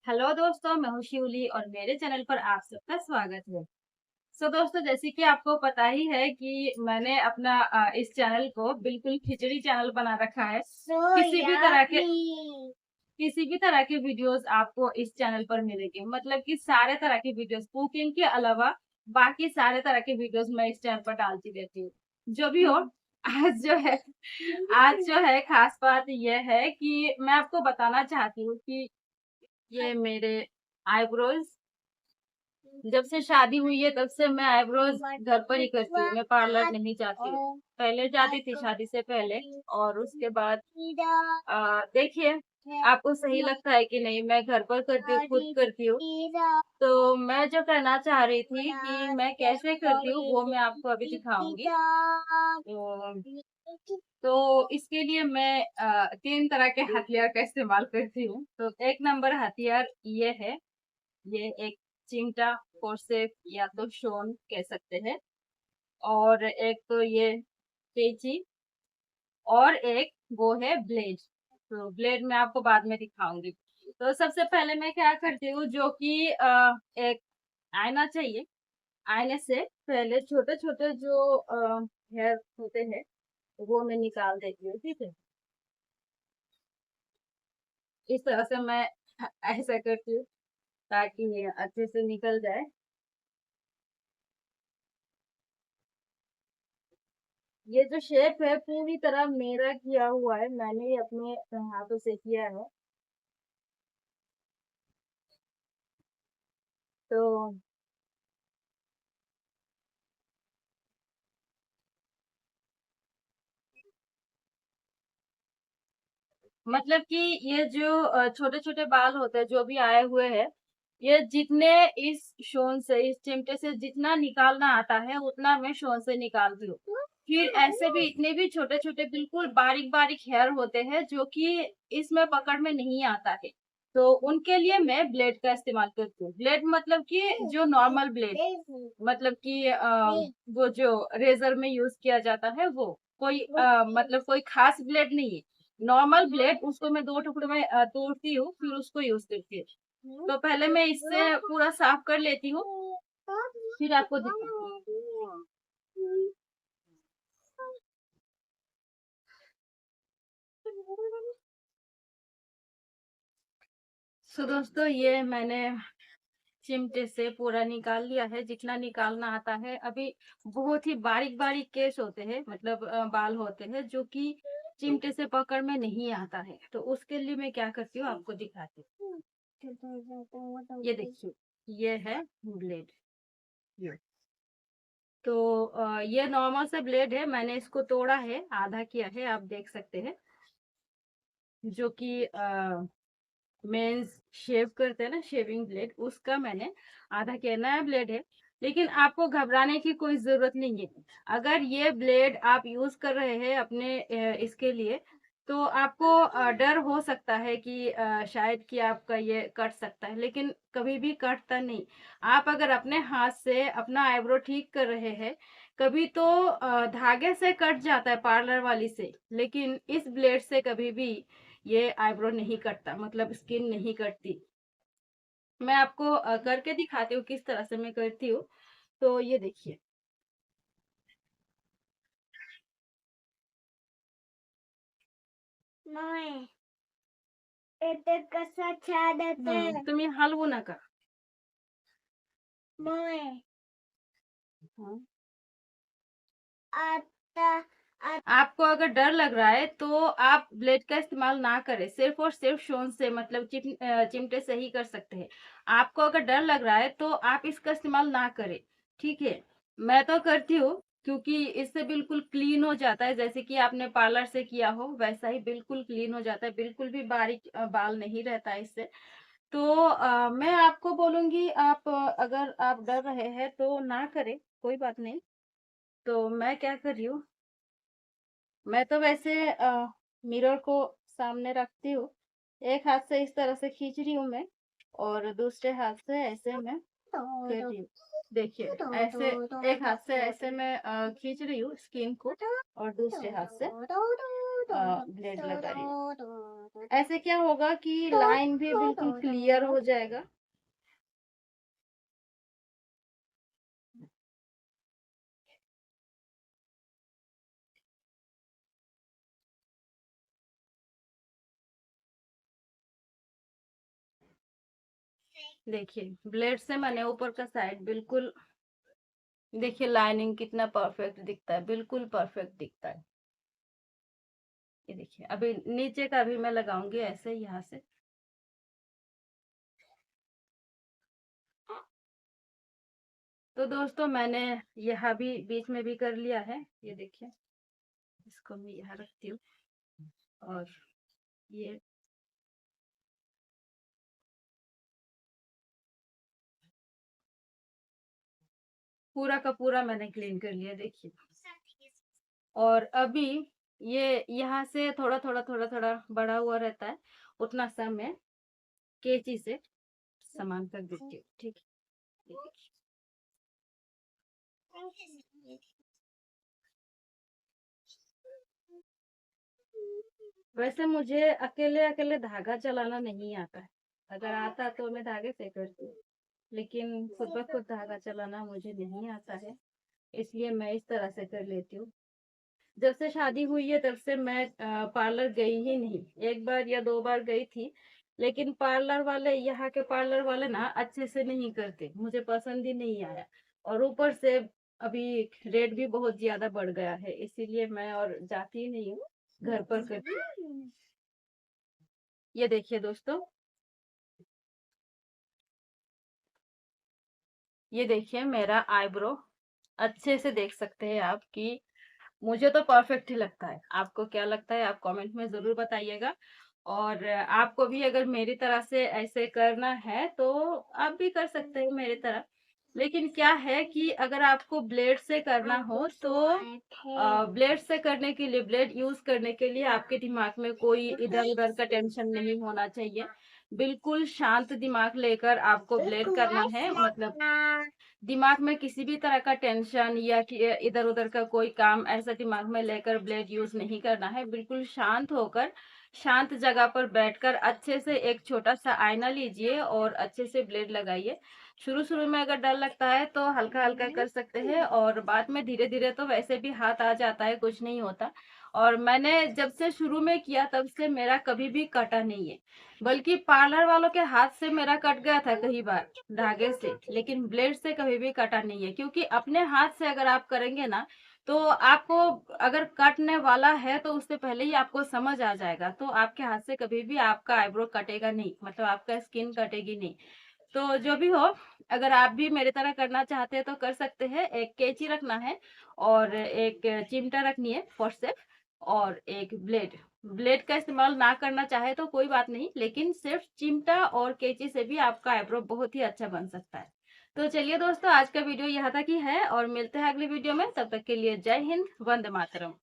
Hello दोस्तों, मैं हूँ शिवली और मेरे चैनल पर आप सबका स्वागत है। दोस्तों, जैसे कि आपको पता ही है कि मैंने अपना इस चैनल को बिल्कुल खिचड़ी चैनल बना रखा है। किसी भी तरह के वीडियोस आपको इस चैनल पर मिलेंगे, मतलब कि सारे तरह के वीडियोस कुकिंग के अलावा बाकी सारे तरह के वीडियोस मैं इस चैनल पर डालती रहती हूँ। जो भी हो, आज जो है आज जो है खास बात यह है कि मैं आपको बताना चाहती हूँ कि ये मेरे आईब्रोज, जब से शादी हुई है तब से मैं आईब्रोज घर पर ही करती हूँ। मैं पार्लर नहीं जाती हूँ। पहले जाती थी शादी से पहले, और उसके बाद देखिए आपको सही लगता है कि नहीं, मैं घर पर करती हूँ, खुद करती हूँ। तो मैं जो करना चाह रही थी कि मैं कैसे करती हूँ वो मैं आपको अभी दिखाऊंगी। तो इसके लिए मैं 3 तरह के हथियार का इस्तेमाल करती हूँ। तो एक नंबर हथियार ये है, ये एक चिमटा, फोर्सेप या तो शोन कह सकते हैं, और एक तो ये कैंची, और एक वो है ब्लेड। तो ब्लेड मैं आपको बाद में दिखाऊंगी। तो सबसे पहले मैं क्या करती हूँ, जो कि एक आईना चाहिए। आईने से पहले छोटे छोटे जो हेयर होते हैं वो मैं निकाल देती हूँ, ठीक है। इस तरह से मैं ऐसा करती हूँ ताकि ये अच्छे से निकल जाए। ये जो शेप है पूरी तरह मेरा किया हुआ है, मैंने ये अपने हाथों से किया है। तो मतलब कि ये जो छोटे छोटे बाल होते हैं जो भी आए हुए हैं, ये जितने इस शोन से, इस चिमटे से जितना निकालना आता है उतना मैं शोन से निकालती हूँ। फिर ऐसे भी इतने भी छोटे छोटे बिल्कुल बारीक बारीक हेयर होते हैं जो कि इसमें पकड़ में नहीं आता है। तो उनके लिए मैं ब्लेड का इस्तेमाल करती हूँ। ब्लेड मतलब कि जो नॉर्मल ब्लेड, मतलब कि वो जो रेजर में यूज किया जाता है वो, कोई मतलब कोई खास ब्लेड नहीं है। नॉर्मल ब्लेड, उसको मैं 2 टुकड़े में तोड़ती हूँ, फिर उसको यूज करती हूँ। तो पहले मैं इससे पूरा साफ कर लेती हूँ, फिर आपको दिखाती हूँ। दोस्तों, ये मैंने चिमटे से पूरा निकाल लिया है जितना निकालना आता है। अभी बहुत ही बारीक बारीक केस होते हैं, मतलब बाल होते हैं जो कि चिमटे से पकड़ में नहीं आता है। तो उसके लिए मैं क्या करती हूँ आपको दिखाती हूँ। ये देखिए, ये है ब्लेड। ये तो ये नॉर्मल सा ब्लेड है, मैंने इसको तोड़ा है, आधा किया है, आप देख सकते हैं। जो कि मेंस शेव करते हैं ना, शेविंग ब्लेड, उसका मैंने आधा किया। नया ब्लेड है, लेकिन आपको घबराने की कोई जरूरत नहीं है। अगर ये ब्लेड आप यूज कर रहे हैं अपने इसके लिए, तो आपको डर हो सकता है कि शायद कि आपका ये कट सकता है, लेकिन कभी भी कटता नहीं। आप अगर अपने हाथ से अपना आईब्रो ठीक कर रहे हैं, कभी तो धागे से कट जाता है पार्लर वाली से, लेकिन इस ब्लेड से कभी भी ये आईब्रो नहीं कटता, मतलब स्किन नहीं कटती। मैं आपको करके दिखाती हूँ किस तरह से मैं करती हूँ। तो ये देखिए। नाही, ते कसं छान येते। तुम्ही हलवू नका। नाही, हं. आता आपको अगर डर लग रहा है तो आप ब्लेड का इस्तेमाल ना करें, सिर्फ और सिर्फ शोन से, मतलब चिमटे से ही कर सकते हैं। आपको अगर डर लग रहा है तो आप इसका इस्तेमाल ना करें, ठीक है। मैं तो करती हूँ क्योंकि इससे बिल्कुल क्लीन हो जाता है, जैसे कि आपने पार्लर से किया हो वैसा ही बिल्कुल क्लीन हो जाता है, बिल्कुल भी बारीक बाल नहीं रहता है इससे। तो मैं आपको बोलूंगी, आप अगर आप डर रहे हैं तो ना करें, कोई बात नहीं। तो मैं क्या कर रही हूँ, मैं तो वैसे मिरर को सामने रखती हूँ। एक हाथ से इस तरह से खींच रही हूँ मैं, और दूसरे हाथ से ऐसे मैं कर रही हूँ। देखिए, ऐसे एक हाथ से ऐसे मैं खींच रही हूँ स्किन को, और दूसरे हाथ से ब्लेड लगाइए। ऐसे क्या होगा कि लाइन भी बिल्कुल क्लियर हो जाएगा। देखिए ब्लेड से मैंने ऊपर का साइड बिल्कुल, देखिए लाइनिंग कितना परफेक्ट दिखता है, बिल्कुल परफेक्ट दिखता है। ये देखिए अभी नीचे का भी मैं लगाऊंगी ऐसे यहाँ से। तो दोस्तों मैंने यहाँ भी बीच में भी कर लिया है, ये देखिए। इसको मैं यहाँ रखती हूँ और ये पूरा का पूरा मैंने क्लीन कर लिया, देखिए। और अभी ये यहाँ से थोड़ा थोड़ा थोड़ा थोड़ा बड़ा हुआ रहता है, उतना सा मैं कैंची से सामान कर देती हूँ, ठीक है। वैसे मुझे अकेले अकेले धागा चलाना नहीं आता है। अगर आता तो मैं धागे से करती हूँ, लेकिन खुद ब खुद धागा चलाना मुझे नहीं आता है, इसलिए मैं इस तरह से कर लेती हूँ। जब से शादी हुई है तब से मैं पार्लर गई ही नहीं, एक बार या दो बार गई थी। लेकिन पार्लर वाले, यहाँ के पार्लर वाले ना अच्छे से नहीं करते, मुझे पसंद ही नहीं आया। और ऊपर से अभी रेट भी बहुत ज्यादा बढ़ गया है, इसीलिए मैं और जाती ही नहीं हूँ, घर पर करती हूँ। ये देखिए दोस्तों, ये देखिए मेरा आईब्रो, अच्छे से देख सकते हैं आप कि मुझे तो परफेक्ट ही लगता है। आपको क्या लगता है आप कमेंट में जरूर बताइएगा। और आपको भी अगर मेरी तरह से ऐसे करना है तो आप भी कर सकते हैं मेरी तरह। लेकिन क्या है कि अगर आपको ब्लेड से करना हो तो ब्लेड से करने के लिए, ब्लेड यूज करने के लिए आपके दिमाग में कोई इधर उधर का टेंशन नहीं होना चाहिए। बिल्कुल शांत दिमाग लेकर आपको ब्लेड करना है, मतलब दिमाग में किसी भी तरह का टेंशन या कि इधर उधर का कोई काम ऐसा दिमाग में लेकर ब्लेड यूज नहीं करना है। बिल्कुल शांत होकर, शांत जगह पर बैठकर अच्छे से एक छोटा सा आईना लीजिए और अच्छे से ब्लेड लगाइए। शुरू शुरू में अगर डर लगता है तो हल्का हल्का कर सकते हैं, और बाद में धीरे धीरे तो वैसे भी हाथ आ जाता है, कुछ नहीं होता। और मैंने जब से शुरू में किया तब से मेरा कभी भी कटा नहीं है, बल्कि पार्लर वालों के हाथ से मेरा कट गया था कई बार धागे से, लेकिन ब्लेड से कभी भी कटा नहीं है। क्योंकि अपने हाथ से अगर आप करेंगे ना तो आपको अगर कटने वाला है तो उससे पहले ही आपको समझ आ जाएगा, तो आपके हाथ से कभी भी आपका आईब्रो कटेगा नहीं, मतलब आपका स्किन कटेगी नहीं। तो जो भी हो, अगर आप भी मेरी तरह करना चाहते हैं तो कर सकते हैं। एक कैंची रखना है और एक चिमटा रखनी है फॉरसेप, और एक ब्लेड। ब्लेड का इस्तेमाल ना करना चाहे तो कोई बात नहीं, लेकिन सिर्फ चिमटा और कैंची से भी आपका आईब्रो बहुत ही अच्छा बन सकता है। तो चलिए दोस्तों, आज का वीडियो यहाँ तक ही है और मिलते हैं अगले वीडियो में। तब तक के लिए जय हिंद, वंदे मातरम।